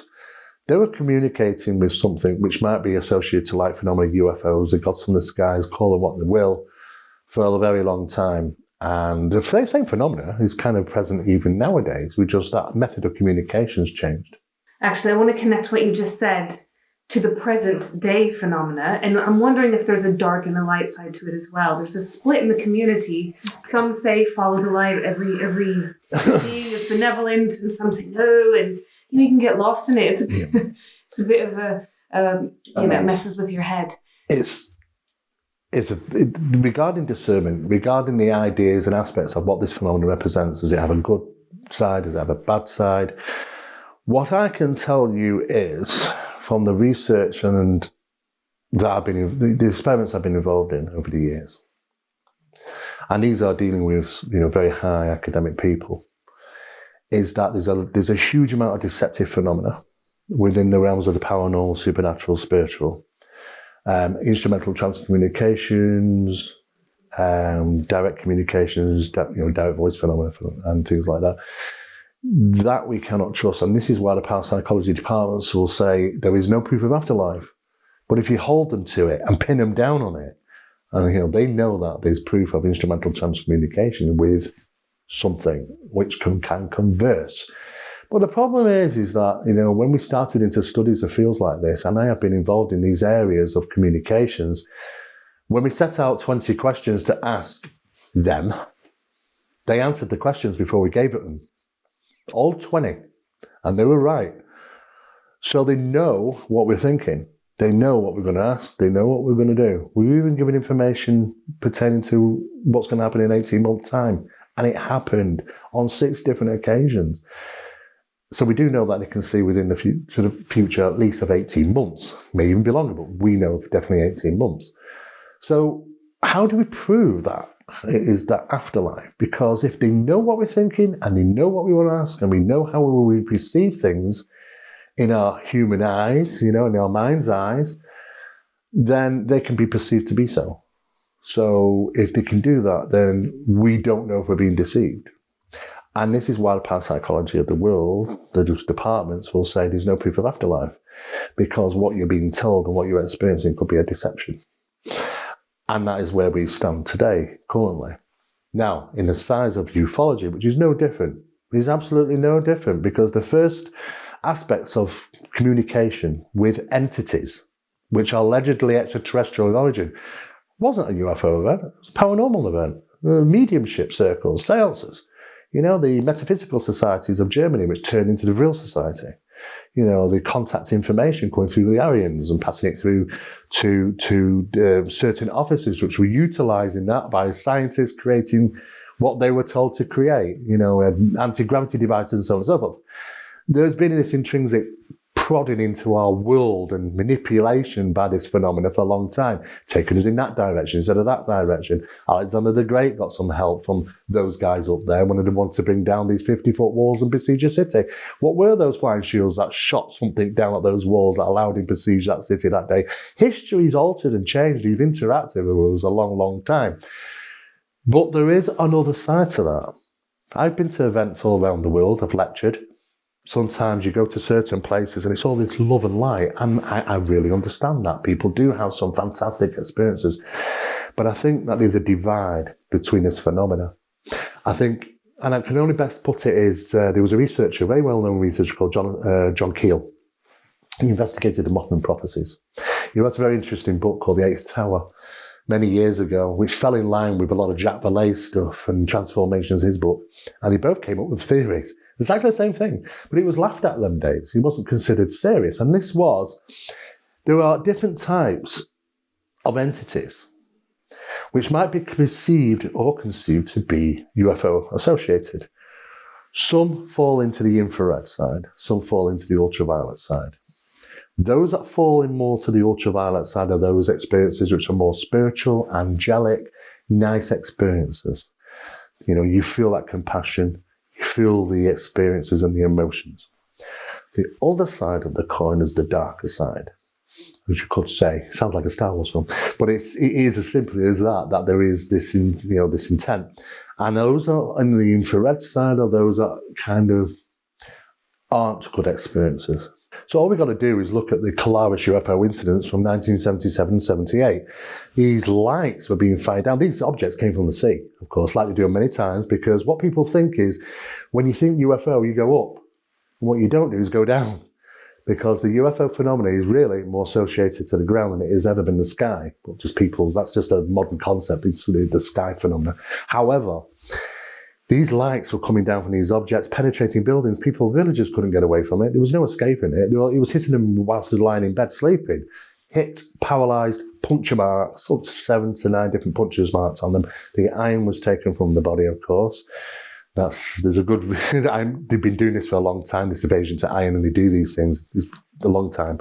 they were communicating with something which might be associated to light phenomena, UFOs, the gods from the skies, call them what they will, for a very long time. And the same phenomena is kind of present even nowadays, with just that method of communication has changed. Actually, I want to connect what you just said to the present day phenomena, and I'm wondering if there's a dark and a light side to it as well. There's a split in the community. Some say follow the light, every being is benevolent, and some say no, and you can get lost in it. It's a bit of a it messes with your head. Regarding discernment, regarding the ideas and aspects of what this phenomenon represents, does it have a good side, does it have a bad side? What I can tell you is, from the research and that the experiments I've been involved in over the years, and these are dealing with very high academic people, is that there's a huge amount of deceptive phenomena within the realms of the paranormal, supernatural, spiritual. Instrumental transcommunications, direct communications, direct voice phenomena and things like that, that we cannot trust. And this is why the parapsychology departments will say there is no proof of afterlife. But if you hold them to it and pin them down on it, and they know that there's proof of instrumental transcommunication with something which can converse. But the problem is that, when we started into studies of fields like this, and I have been involved in these areas of communications, when we set out 20 questions to ask them, they answered the questions before we gave it them. All 20. And they were right. So they know what we're thinking. They know what we're going to ask. They know what we're going to do. We've even given information pertaining to what's going to happen in 18 months' time. And it happened on 6 different occasions. So we do know that they can see within the future at least of 18 months. May even be longer, but we know definitely 18 months. So how do we prove that it is that afterlife? Because if they know what we're thinking and they know what we want to ask and we know how we perceive things in our human eyes, in our mind's eyes, then they can be perceived to be so. So if they can do that, then we don't know if we're being deceived. And this is why the parapsychology of the world, the departments will say there's no proof of afterlife, because what you're being told and what you're experiencing could be a deception. And that is where we stand today, currently. Now, in the size of ufology, which is no different, is absolutely no different, because the first aspects of communication with entities, which are allegedly extraterrestrial in origin, wasn't a UFO event, it was a paranormal event. Mediumship circles, seances. The metaphysical societies of Germany, which turned into the real society. The contact information going through the Aryans and passing it through to certain offices, which were utilising that by scientists creating what they were told to create, anti-gravity devices and so on and so forth. There's been this intrinsic prodding into our world and manipulation by this phenomena for a long time, taking us in that direction instead of that direction. Alexander the Great got some help from those guys up there when they wanted to bring down these 50-foot walls and besiege a city. What were those flying shields that shot something down at those walls that allowed him to besiege that city that day? History's altered and changed. You've interacted with us a long, long time. But there is another side to that. I've been to events all around the world. I've lectured. Sometimes you go to certain places and it's all this love and light, and I really understand that. People do have some fantastic experiences. But I think that there's a divide between this phenomena. I think, and I can only best put it is, there was a researcher, a very well-known researcher called John Keel. He investigated the Mothman prophecies. He wrote a very interesting book called The Eighth Tower many years ago, which fell in line with a lot of Jack Vallee stuff and Transformations, his book. And they both came up with theories. Exactly the same thing, but it was laughed at them days. He wasn't considered serious. And this was, there are different types of entities which might be perceived or conceived to be UFO associated. Some fall into the infrared side, some fall into the ultraviolet side. Those that fall in more to the ultraviolet side are those experiences which are more spiritual, angelic, nice experiences. You feel that compassion, you feel the experiences and the emotions. The other side of the coin is the darker side, which you could say, sounds like a Star Wars film, but it is as simply as that there is this, this intent. And those are on the infrared side, or those that kind of aren't good experiences. So all we've got to do is look at the Colaris UFO incidents from 1977-78. These lights were being fired down. These objects came from the sea, of course, like they do many times, because what people think is, when you think UFO, you go up. And what you don't do is go down, because the UFO phenomenon is really more associated to the ground than it has ever been the sky. But just people, that's just a modern concept, it's the sky phenomena. However, these lights were coming down from these objects, penetrating buildings. Villagers couldn't get away from it. There was no escaping it. It was hitting them whilst they're lying in bed sleeping. Hit, paralysed, puncture marks, up to 7 to 9 different puncture marks on them. The iron was taken from the body, of course. There's a good reason. They've been doing this for a long time, this evasion to iron, and they do these things a long time.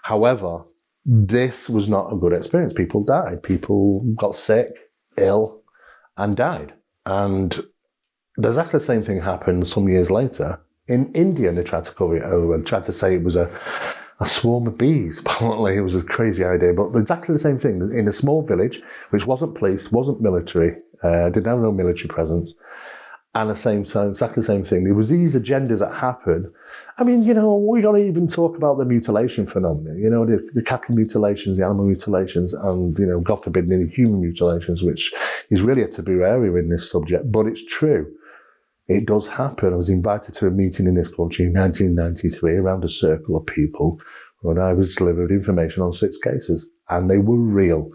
However, this was not a good experience. People died. People got sick, ill, and died. And exactly the same thing happened some years later in India, and they tried to cover it over and tried to say it was a swarm of bees. Apparently, it was a crazy idea, but exactly the same thing in a small village, which wasn't police, wasn't military, didn't have no military presence, and exactly the same thing. There was these agendas that happened. I mean, we got to even talk about the mutilation phenomenon. The cattle mutilations, the animal mutilations, and God forbid, the human mutilations, which is really a taboo area in this subject, but it's true. It does happen. I was invited to a meeting in this country in 1993 around a circle of people when I was delivered information on 6 cases, and they were real.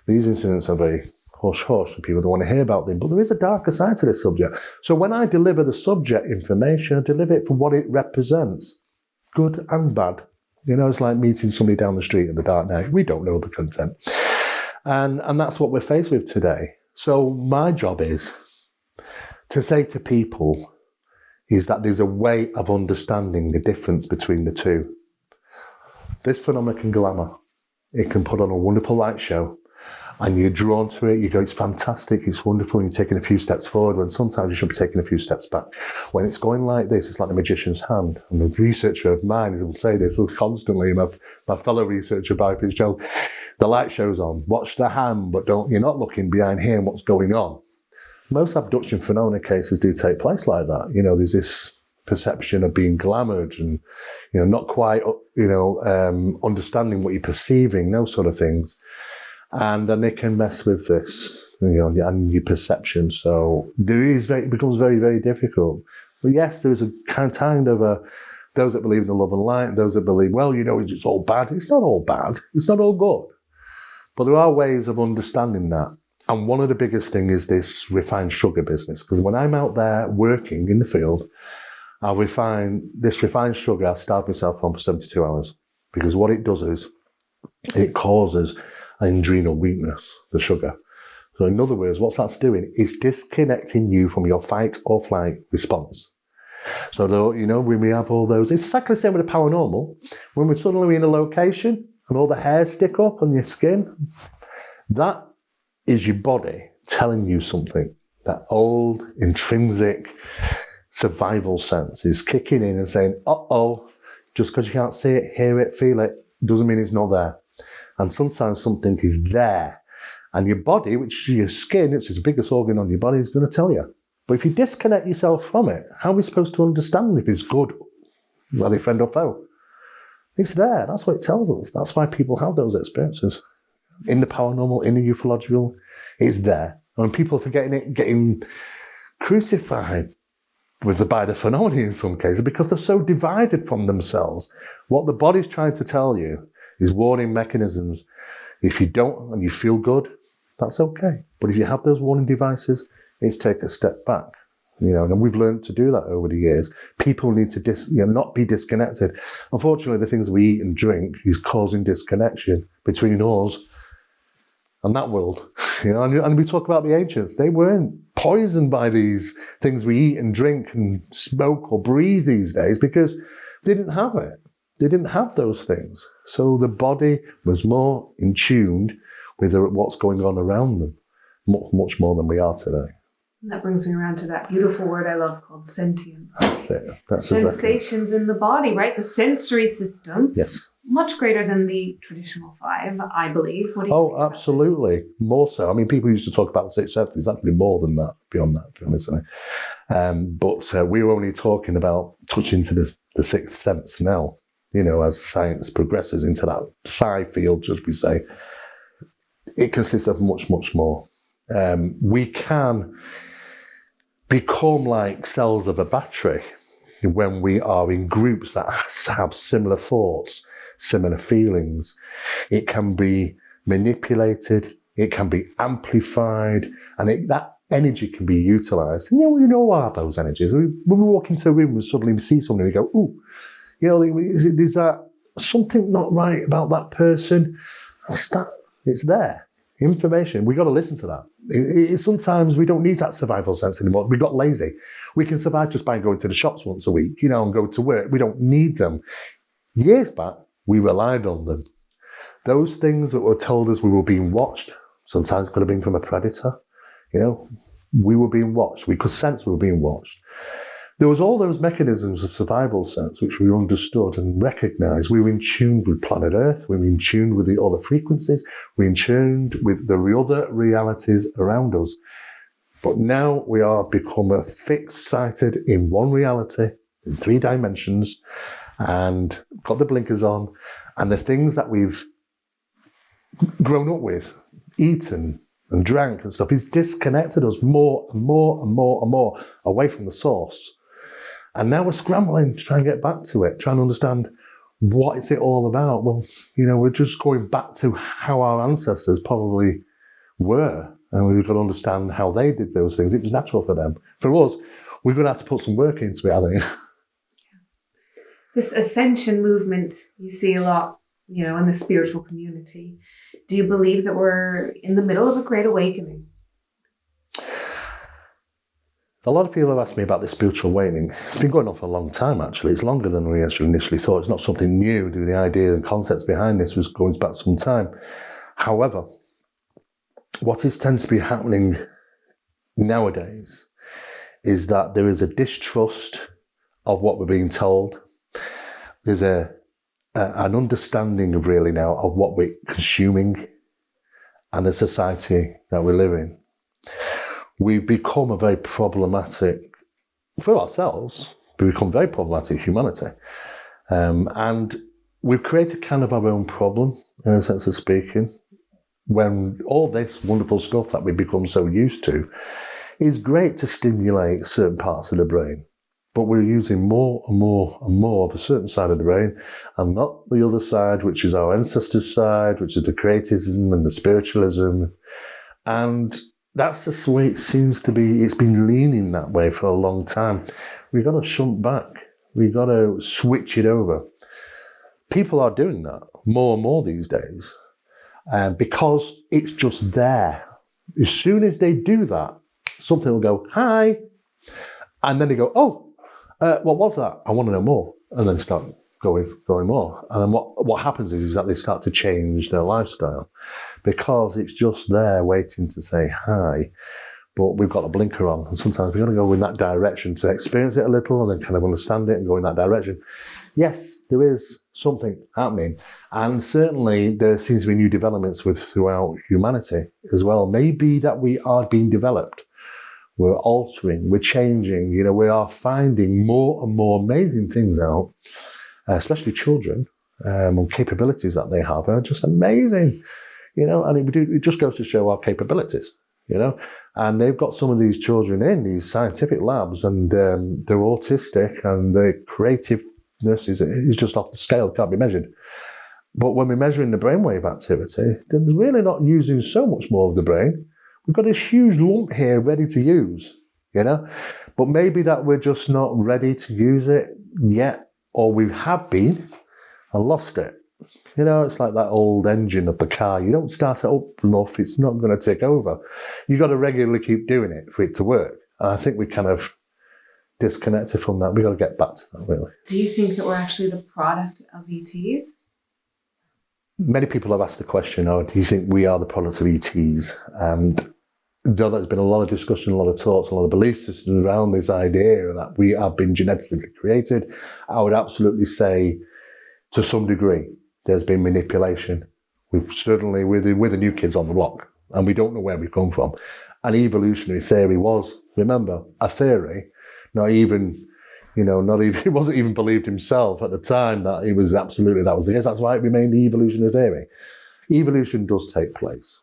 These incidents are very hush-hush, and people don't want to hear about them, but there is a darker side to this subject. So when I deliver the subject information, I deliver it for what it represents, good and bad. It's like meeting somebody down the street in the dark night. We don't know the content. And that's what we're faced with today. So my job is to say to people is that there's a way of understanding the difference between the two. This phenomenon can glamour. It can put on a wonderful light show, and you're drawn to it. You go, it's fantastic, it's wonderful, and you're taking a few steps forward, when sometimes you should be taking a few steps back. When it's going like this, it's like the magician's hand. And the researcher of mine will say this constantly, my fellow researcher, Barry Fitzgerald, the light show's on, watch the hand, but you're not looking behind here and what's going on. Most abduction phenomena cases do take place like that. There's this perception of being glamoured and, not quite, understanding what you're perceiving, those sort of things. And then they can mess with this and your perception. So it becomes very, very difficult. But yes, there is a kind of those that believe in the love and light, those that believe, it's all bad. It's not all bad. It's not all good. But there are ways of understanding that. And one of the biggest things is this refined sugar business. Because when I'm out there working in the field, this refined sugar, I starve myself from for 72 hours. Because what it does is it causes an adrenal weakness, the sugar. So in other words, what that's doing is disconnecting you from your fight or flight response. So, when we have all those, it's exactly the same with the paranormal. When we're suddenly in a location and all the hairs stick up on your skin, that is your body telling you something. That old, intrinsic survival sense is kicking in and saying, just because you can't see it, hear it, feel it, doesn't mean it's not there. And sometimes something is there. And your body, which is your skin, it's the biggest organ on your body, is going to tell you. But if you disconnect yourself from it, how are we supposed to understand if it's good, whether friend or foe? It's there. That's what it tells us. That's why people have those experiences. In the paranormal, in the ufological, it's there. And when people are forgetting it, getting crucified by the phenomena in some cases, because they're so divided from themselves. What the body's trying to tell you is warning mechanisms. If you don't and you feel good, that's okay. But if you have those warning devices, it's take a step back. And we've learned to do that over the years. People need to not be disconnected. Unfortunately, the things we eat and drink is causing disconnection between us and that world. And we talk about the ancients. They weren't poisoned by these things we eat and drink and smoke or breathe these days because they didn't have it. They didn't have those things. So the body was more in tune with what's going on around them, much more than we are today. That brings me around to that beautiful word I love called sentience. That's it. That's sensations exactly in the body, right? The sensory system. Yes. Much greater than the traditional 5, I believe. What do you think absolutely. More so. I mean, people used to talk about the 6th sense. It's actually more than that, beyond that, to be honest. But we were only talking about touching to the 6th sense now, as science progresses into that psi field, should we say. It consists of much, much more. We can become like cells of a battery when we are in groups that have similar thoughts, similar feelings. It can be manipulated, it can be amplified, and that energy can be utilised. And we know what are those energies. When we walk into a room and suddenly we see something, we go, ooh, is that something not right about that person? It's there. Information, we've got to listen to that. Sometimes we don't need that survival sense anymore. We got lazy. We can survive just by going to the shops once a week, and go to work. We don't need them. Years back, we relied on them. Those things that were told us we were being watched, sometimes could have been from a predator. We were being watched. We could sense we were being watched. There was all those mechanisms of survival sense which we understood and recognized. We were in tune with planet Earth. We were in tune with the other frequencies. We were in tune with the other realities around us. But now we are become fixed-sighted in one reality, in 3 dimensions, and got the blinkers on, and the things that we've grown up with, eaten and drank and stuff, is disconnected us more and more and more and more away from the source. And now we're scrambling to try and get back to it, trying to understand what is it all about. Well, we're just going back to how our ancestors probably were, and we've got to understand how they did those things. It was natural for them. For us, we're going to have to put some work into it, I think. This ascension movement you see a lot, in the spiritual community. Do you believe that we're in the middle of a great awakening? A lot of people have asked me about this spiritual waning. It's been going on for a long time, actually. It's longer than we actually initially thought. It's not something new. The idea and concepts behind this was going back some time. However, what tends to be happening nowadays is that there is a distrust of what we're being told. There's an understanding of really now of what we're consuming and the society that we live in. We've become a very problematic, for ourselves, we become very problematic humanity. And we've created kind of our own problem, in a sense of speaking. when all this wonderful stuff that we've become so used to is great to stimulate certain parts of the brain. But we're using more and more and more of a certain side of the brain and not the other side, which is our ancestors' side, which is the creatism and the spiritualism. And that's the way it seems to be. It's been leaning that way for a long time. We've got to shunt back. We've got to switch it over. People are doing that more and more these days because it's just there. As soon as they do that, something will go, hi. And then they go, oh, what was that? I want to know more. And then start going more. And then what happens is that they start to change their lifestyle because it's just there waiting to say hi. But we've got the blinker on. And sometimes we've got to go in that direction to experience it a little and then kind of understand it and go in that direction. Yes, there is something happening. And certainly there seems to be new developments throughout humanity as well. Maybe that we are being developed. We're altering, we're changing, we are finding more and more amazing things out, especially children, and capabilities that they have are just amazing, and it just goes to show our capabilities, and they've got some of these children in these scientific labs and they're autistic and their creativeness is just off the scale, can't be measured. But when we're measuring the brainwave activity, they're really not using so much more of the brain. We've got this huge lump here ready to use, but maybe that we're just not ready to use it yet, or we have been and lost it. It's like that old engine of the car. You don't start it up enough, it's not going to take over. You've got to regularly keep doing it for it to work. And I think we kind of disconnected from that. We've got to get back to that, really. Do you think that we're actually the product of ETs? Many people have asked the question, do you think we are the product of ETs? And though there's been a lot of discussion, a lot of talks, a lot of belief systems around this idea that we have been genetically created, I would absolutely say to some degree there's been manipulation. We're the new kids on the block and we don't know where we've come from. And evolutionary theory was, remember, a theory, he wasn't even believed himself at the time that it was absolutely that was the case. That's why it remained the evolutionary theory. Evolution does take place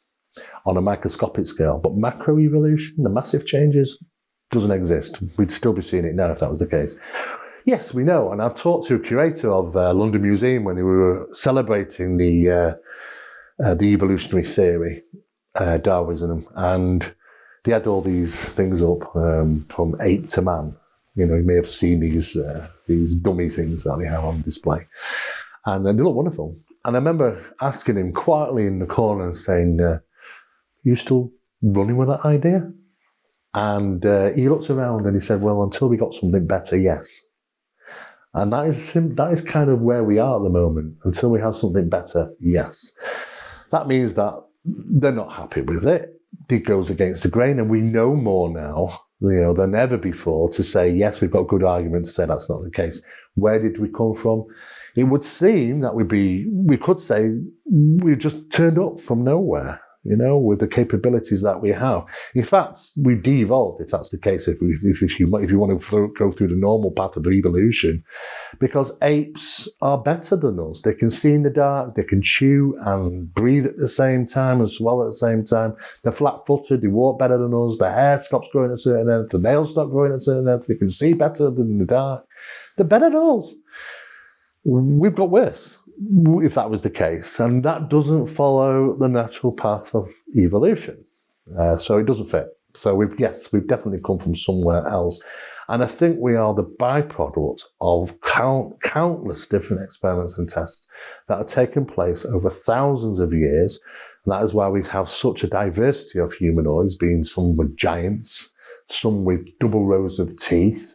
on a microscopic scale, but macroevolution, the massive changes, doesn't exist. We'd still be seeing it now if that was the case. Yes, we know, and I've talked to a curator of London Museum when we were celebrating the evolutionary theory, Darwinism, and they had all these things up from ape to man. You may have seen these dummy things that they have on display. And they look wonderful. And I remember asking him quietly in the corner and saying, you still running with that idea? And he looked around and he said, well, until we got something better, yes. And that is kind of where we are at the moment. Until we have something better, yes. That means that they're not happy with it. It goes against the grain, and we know more now than ever before to say, yes, we've got good argument to say that's not the case. Where did we come from? It would seem that we could say we've just turned up from nowhere, with the capabilities that we have. In fact, we've de-evolved, if that's the case, if you want to go through the normal path of evolution, because apes are better than us. They can see in the dark, they can chew and breathe at the same time and swallow at the same time. They're flat-footed, they walk better than us, their hair stops growing at a certain length, the nails stop growing at a certain length, they can see better than in the dark. They're better than us. We've got worse, if that was the case. And that doesn't follow the natural path of evolution. So it doesn't fit. So we've definitely come from somewhere else. And I think we are the byproduct of countless different experiments and tests that have taken place over thousands of years. And that is why we have such a diversity of humanoids, being some with giants, some with double rows of teeth,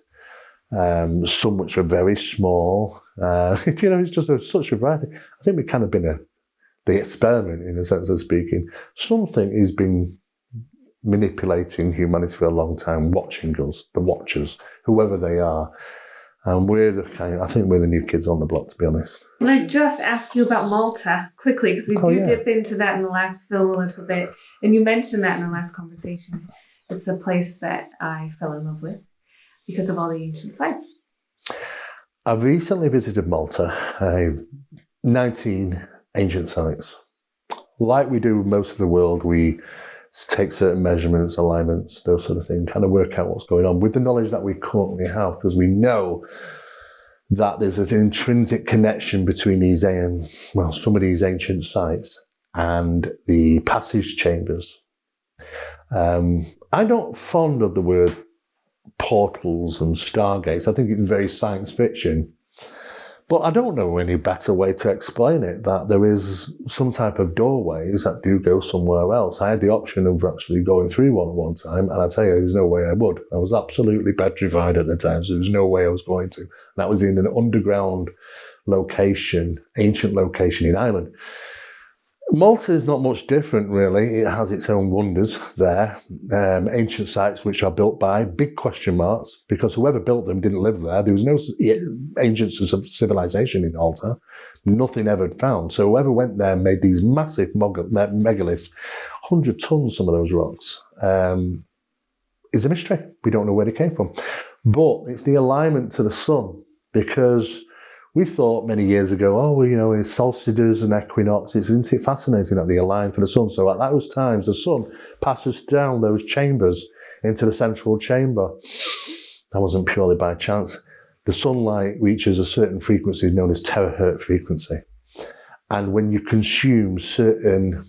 some which are very small. It's just such a variety. I think we've kind of been the experiment, in a sense of speaking. Something has been manipulating humanity for a long time, watching us, the watchers, whoever they are. And I think we're the new kids on the block, to be honest. Can I just ask you about Malta quickly, because we dip into that in the last film a little bit, and you mentioned that in the last conversation. It's a place that I fell in love with because of all the ancient sites. I've recently visited Malta, 19 ancient sites. like we do with most of the world, we take certain measurements, alignments, those sort of things, kind of work out what's going on with the knowledge that we currently have, because we know that there's an intrinsic connection between some of these ancient sites and the passage chambers. I'm not fond of the word portals and stargates. I think it's very science fiction. But I don't know any better way to explain it, that there is some type of doorways that do go somewhere else. I had the option of actually going through one at one time, and I tell you, there's no way I would. I was absolutely petrified at the time, so there was no way I was going to. That was in an underground location, ancient location in Ireland. Malta is not much different, really. It has its own wonders there. Ancient sites which are built by big question marks, because whoever built them didn't live there. There was no ancient civilization in Malta. Nothing ever found. So whoever went there made these massive megaliths, 100 tons, some of those rocks, is a mystery. We don't know where they came from. But it's the alignment to the sun, because we thought many years ago, it's solstices and equinox. Isn't it fascinating that they align for the sun? So at those times, the sun passes down those chambers into the central chamber. That wasn't purely by chance. The sunlight reaches a certain frequency known as Terahertz frequency. And when you consume certain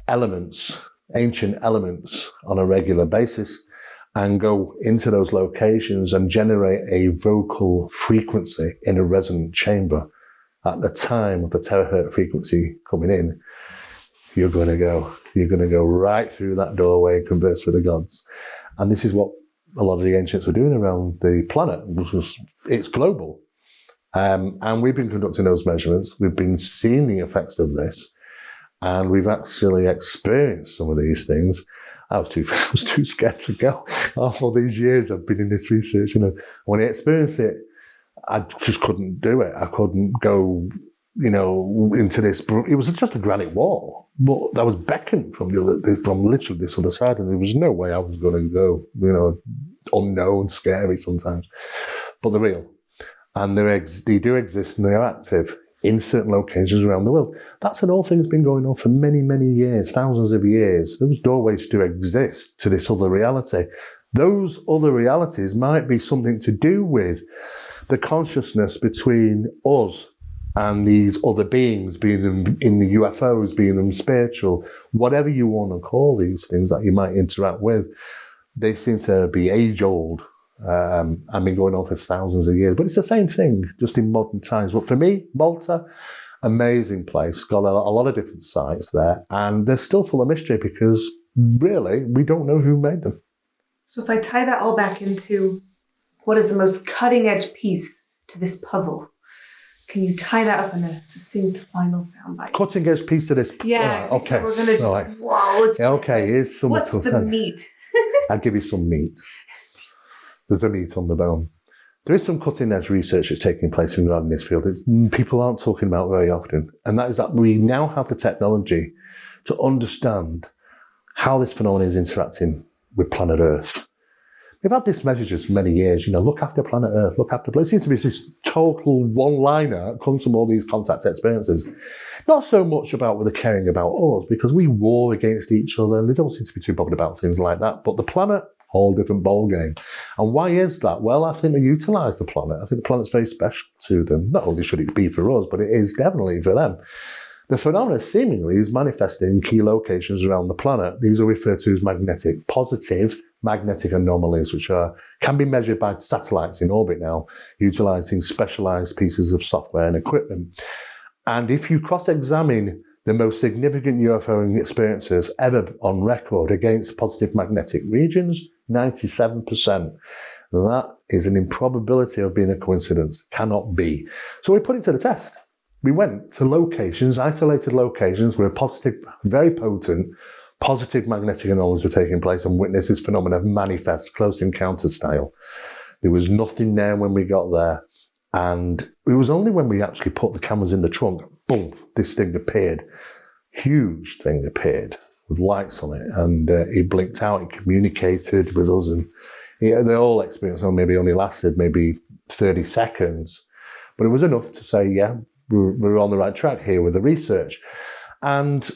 elements, ancient elements, on a regular basis, and go into those locations and generate a vocal frequency in a resonant chamber, at the time of the terahertz frequency coming in, you're going to go right through that doorway and converse with the gods. And this is what a lot of the ancients were doing around the planet. It's global. And we've been conducting those measurements. We've been seeing the effects of this. And we've actually experienced some of these things. I was too scared to go. All these years I've been in this research, when I experienced it, I just couldn't do it. I couldn't go, into this. It was just a granite wall, but that was beckoned from literally this other side, and there was no way I was going to go. Unknown, scary sometimes, but they're real, and they do exist, and they are active in certain locations around the world. That's an old thing's been going on for many, many years, thousands of years. Those doorways do exist to this other reality. Those other realities might be something to do with the consciousness between us and these other beings, being them in the UFOs, being them spiritual, whatever you want to call these things that you might interact with. They seem to be age-old. And been going on for thousands of years, but it's the same thing, just in modern times. But for me, Malta, amazing place, got a lot of different sites there, and they're still full of mystery, because really we don't know who made them. So if I tie that all back into what is the most cutting edge piece to this puzzle, can you tie that up in a succinct final soundbite? Cutting edge piece to this. Yeah. Okay. So we're gonna just here's some. What's the meat? I'll give you some meat. There's a meat on the bone. There is some cutting-edge research that's taking place in this field that people aren't talking about very often, and that is that we now have the technology to understand how this phenomenon is interacting with planet Earth. We've had this messages for many years, look after planet Earth, look after... It seems to be this total one-liner that comes from all these contact experiences. Not so much about whether caring about us, because we war against each other, and they don't seem to be too bothered about things like that, but the planet... whole different ball game. And why is that? Well, I think they utilise the planet. I think the planet's very special to them. Not only should it be for us, but it is definitely for them. The phenomenon seemingly is manifested in key locations around the planet. These are referred to as positive magnetic anomalies, which can be measured by satellites in orbit now, utilising specialised pieces of software and equipment. And if you cross-examine the most significant UFO experiences ever on record against positive magnetic regions, 97%. That is an improbability of being a coincidence. Cannot be. So we put it to the test. We went to locations, isolated locations, where positive, very potent, positive magnetic anomalies were taking place, and witnessed this phenomenon manifest close encounter style. There was nothing there when we got there. And it was only when we actually put the cameras in the trunk, boom, this thing appeared. Huge thing appeared with lights on it, and it blinked out, it communicated with us, and the whole experience maybe only lasted maybe 30 seconds, but it was enough to say, yeah, we're on the right track here with the research. And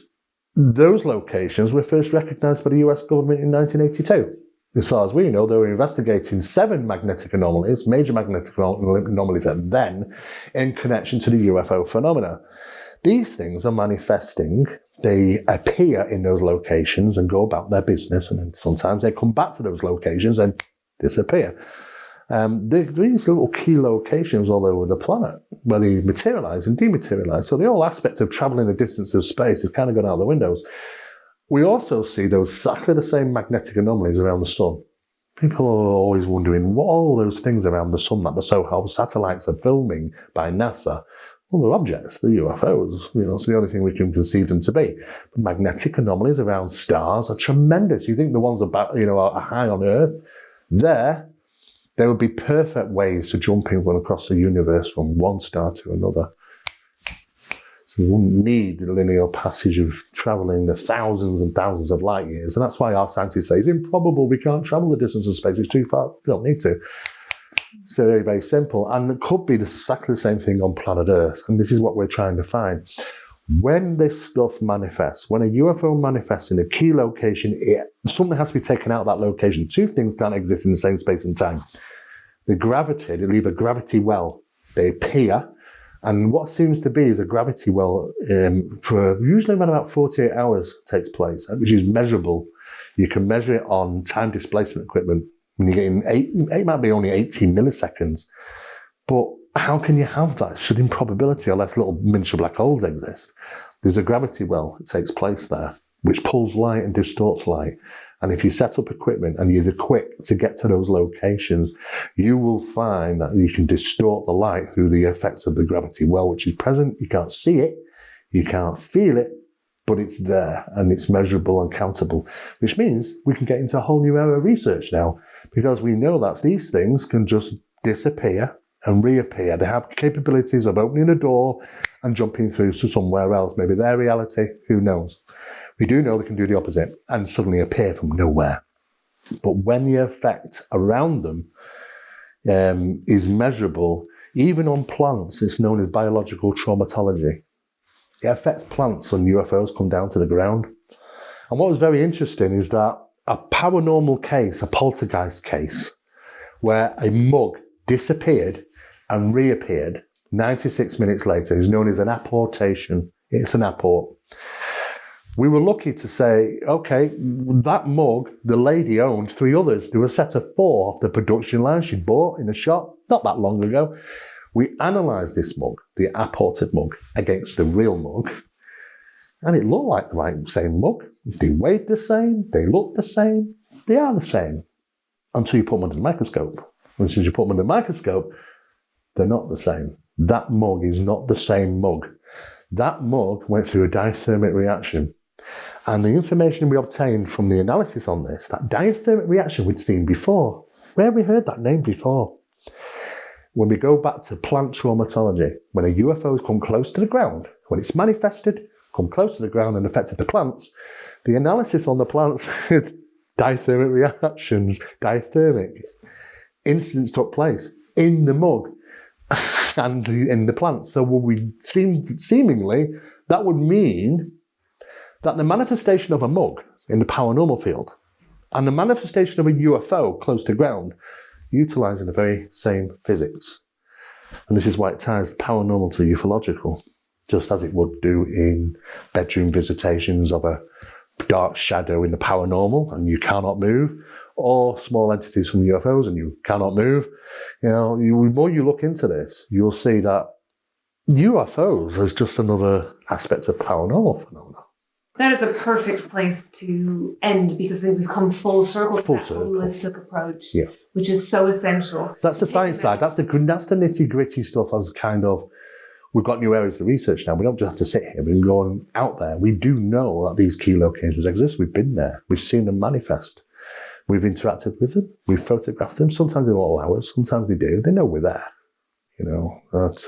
those locations were first recognised by the US government in 1982. As far as we know, they were investigating 7 magnetic anomalies, major magnetic anomalies then, in connection to the UFO phenomena. These things are manifesting. They appear in those locations and go about their business, and then sometimes they come back to those locations and disappear. These little key locations all over the planet where they materialise and dematerialise. So the whole aspect of travelling the distance of space has kind of gone out the windows. We also see those exactly the same magnetic anomalies around the sun. People are always wondering what all those things around the sun that the so-called satellites are filming by NASA. Well, they're objects, they're UFOs. It's the only thing we can conceive them to be. But magnetic anomalies around stars are tremendous. You think the ones about are high on Earth? There would be perfect ways to jump in across the universe from one star to another. So you wouldn't need the linear passage of travelling the thousands and thousands of light years. And that's why our scientists say it's improbable we can't travel the distance of space. It's too far. We don't need to. It's very, very simple. And it could be exactly the same thing on planet Earth. And this is what we're trying to find. When this stuff manifests, when a UFO manifests in a key location, something has to be taken out of that location. 2 things can't exist in the same space and time. They leave a gravity well. They appear. And what seems to be is a gravity well for usually around about 48 hours takes place, which is measurable. You can measure it on time displacement equipment. When you're getting it might be only 18 milliseconds. But how can you have that? Should improbability, unless little miniature black holes exist. There's a gravity well that takes place there, which pulls light and distorts light. And if you set up equipment and you're quick to get to those locations, you will find that you can distort the light through the effects of the gravity well, which is present. You can't see it, you can't feel it, but it's there and it's measurable and countable, which means we can get into a whole new era of research now, because we know that these things can just disappear and reappear. They have capabilities of opening a door and jumping through to somewhere else, maybe their reality, who knows. We do know they can do the opposite and suddenly appear from nowhere. But when the effect around them is measurable, even on plants, it's known as biological traumatology. It affects plants when UFOs come down to the ground. And what was very interesting is that a paranormal case, a poltergeist case, where a mug disappeared and reappeared 96 minutes later is known as an apportation. It's an apport. We were lucky to say, okay, that mug, the lady owned 3 others. There were a set of 4 off the production line she'd bought in a shop not that long ago. We analysed this mug, the apported mug, against the real mug, and it looked like the same mug. They weighed the same, they looked the same, they are the same, until you put them under the microscope. And as soon as you put them under the microscope, they're not the same. That mug is not the same mug. That mug went through a diathermic reaction. And the information we obtained from the analysis on this, that diathermic reaction we'd seen before, where have we heard that name before? When we go back to plant traumatology, when a UFO has come close to the ground, when it's manifested, come close to the ground and affected the plants, the analysis on the plants, diathermic reactions, diathermic incidents took place in the mug and in the plants. So seemingly, that would mean that the manifestation of a mug in the paranormal field and the manifestation of a UFO close to ground utilising the very same physics. And this is why it ties paranormal to ufological, just as it would do in bedroom visitations of a dark shadow in the paranormal and you cannot move, or small entities from UFOs and you cannot move. The more you look into this, you'll see that UFOs is just another aspect of paranormal phenomena. That is a perfect place to end, because we've come full circle to that holistic approach, which is so essential. That's the science side. That's the nitty gritty stuff. As we've got new areas of research now. We don't just have to sit here. We can go on out there. We do know that these key locations exist. We've been there. We've seen them manifest. We've interacted with them. We've photographed them. Sometimes they don't allow us. Sometimes they do. They know we're there. But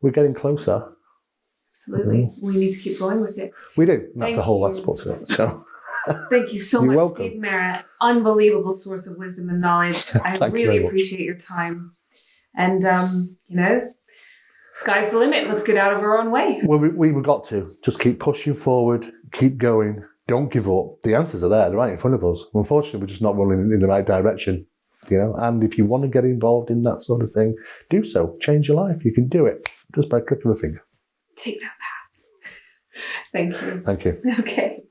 we're getting closer. Absolutely. Mm-hmm. We need to keep going with it. We do. That's a whole aspect to it. So thank you so much, welcome. Steve Mera. Unbelievable source of wisdom and knowledge. I really appreciate your time. And, Sky's the limit. Let's get out of our own way. Well, we've got to just keep pushing forward, keep going. Don't give up. The answers are there, they're right in front of us. Unfortunately, we're just not running in the right direction, And if you want to get involved in that sort of thing, do so. Change your life. You can do it just by clicking a finger. Take that path. Thank you. Thank you. Okay.